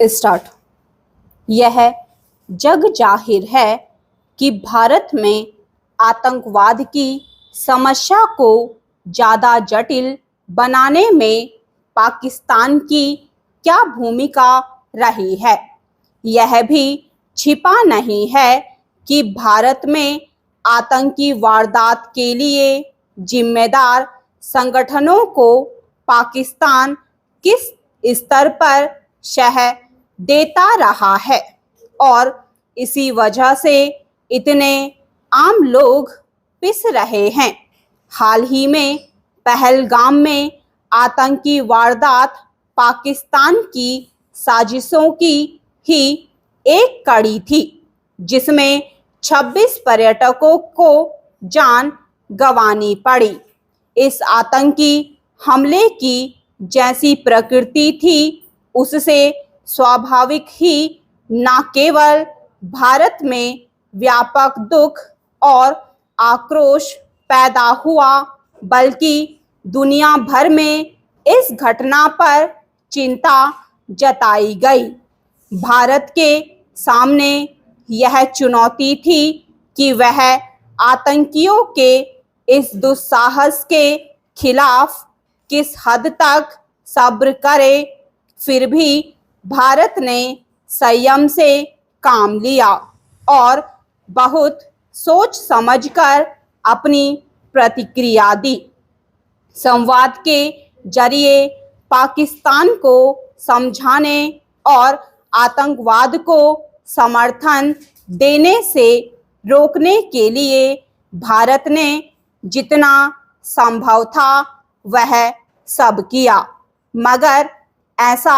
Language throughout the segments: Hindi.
स्टार्ट। यह जग जाहिर है कि भारत में आतंकवाद की समस्या को ज़्यादा जटिल बनाने में पाकिस्तान की क्या भूमिका रही है। यह भी छिपा नहीं है कि भारत में आतंकी वारदात के लिए जिम्मेदार संगठनों को पाकिस्तान किस स्तर पर शह देता रहा है और इसी वजह से इतने आम लोग पिस रहे हैं। हाल ही में पहलगाम में आतंकी वारदात पाकिस्तान की साजिशों की ही एक कड़ी थी, जिसमें 26 पर्यटकों को जान गंवानी पड़ी। इस आतंकी हमले की जैसी प्रकृति थी, उससे स्वाभाविक ही न केवल भारत में व्यापक दुख और आक्रोश पैदा हुआ, बल्कि दुनिया भर में इस घटना पर चिंता जताई गई। भारत के सामने यह चुनौती थी कि वह आतंकियों के इस दुस्साहस के खिलाफ किस हद तक सब्र करे। फिर भी भारत ने संयम से काम लिया और बहुत सोच समझकर अपनी प्रतिक्रिया दी। संवाद के जरिए पाकिस्तान को समझाने और आतंकवाद को समर्थन देने से रोकने के लिए भारत ने जितना संभव था वह सब किया, मगर ऐसा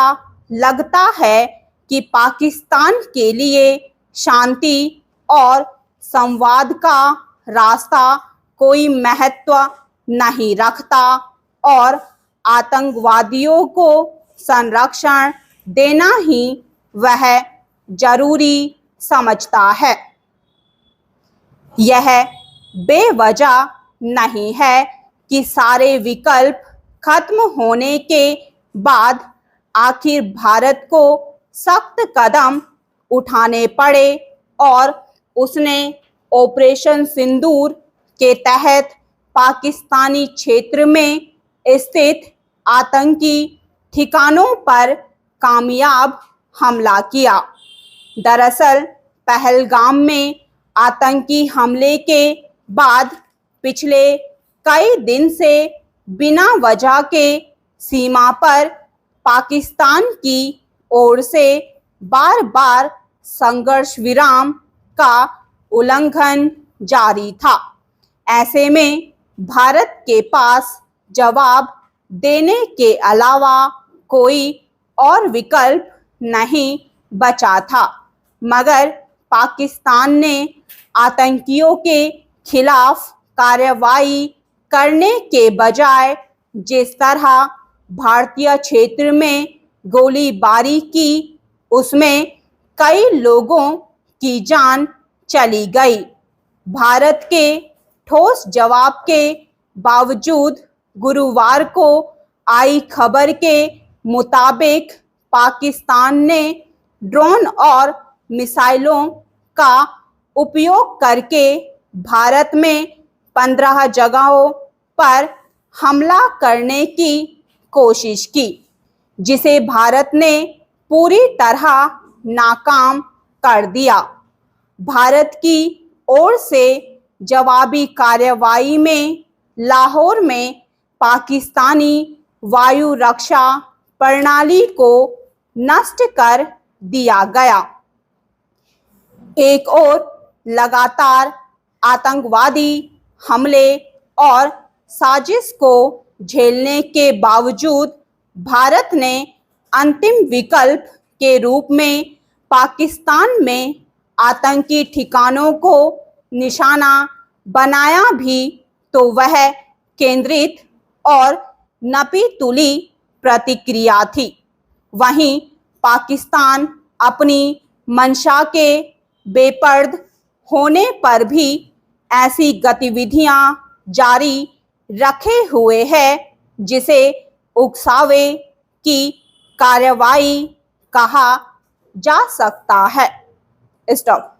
लगता है कि पाकिस्तान के लिए शांति और संवाद का रास्ता कोई महत्व नहीं रखता और आतंकवादियों को संरक्षण देना ही वह जरूरी समझता है। यह बेवजह नहीं है कि सारे विकल्प खत्म होने के बाद आखिर भारत को सख्त कदम उठाने पड़े और उसने ऑपरेशन सिंदूर के तहत पाकिस्तानी क्षेत्र में स्थित आतंकी ठिकानों पर कामयाब हमला किया। दरअसल पहलगाम में आतंकी हमले के बाद पिछले कई दिन से बिना वजह के सीमा पर पाकिस्तान की ओर से बार बार संघर्ष विराम का उल्लंघन जारी था। ऐसे में भारत के पास जवाब देने के अलावा कोई और विकल्प नहीं बचा था, मगर पाकिस्तान ने आतंकियों के खिलाफ कार्रवाई करने के बजाय जिस तरह भारतीय क्षेत्र में गोलीबारी की, उसमें कई लोगों की जान चली गई। भारत के ठोस जवाब के बावजूद गुरुवार को आई खबर के मुताबिक पाकिस्तान ने ड्रोन और मिसाइलों का उपयोग करके भारत में 15 जगहों पर हमला करने की कोशिश की, जिसे भारत ने पूरी तरह नाकाम कर दिया। भारत की ओर से जवाबी कार्रवाई में लाहौर में पाकिस्तानी वायु रक्षा प्रणाली को नष्ट कर दिया गया। एक ओर लगातार आतंकवादी हमले और साजिश को झेलने के बावजूद भारत ने अंतिम विकल्प के रूप में पाकिस्तान में आतंकी ठिकानों को निशाना बनाया भी, तो वह केंद्रित और नपी-तुली प्रतिक्रिया थी। वहीं पाकिस्तान अपनी मंशा के बेपर्द होने पर भी ऐसी गतिविधियां जारी रखे हुए है जिसे उकसावे की कार्रवाई कहा जा सकता है। स्टॉप।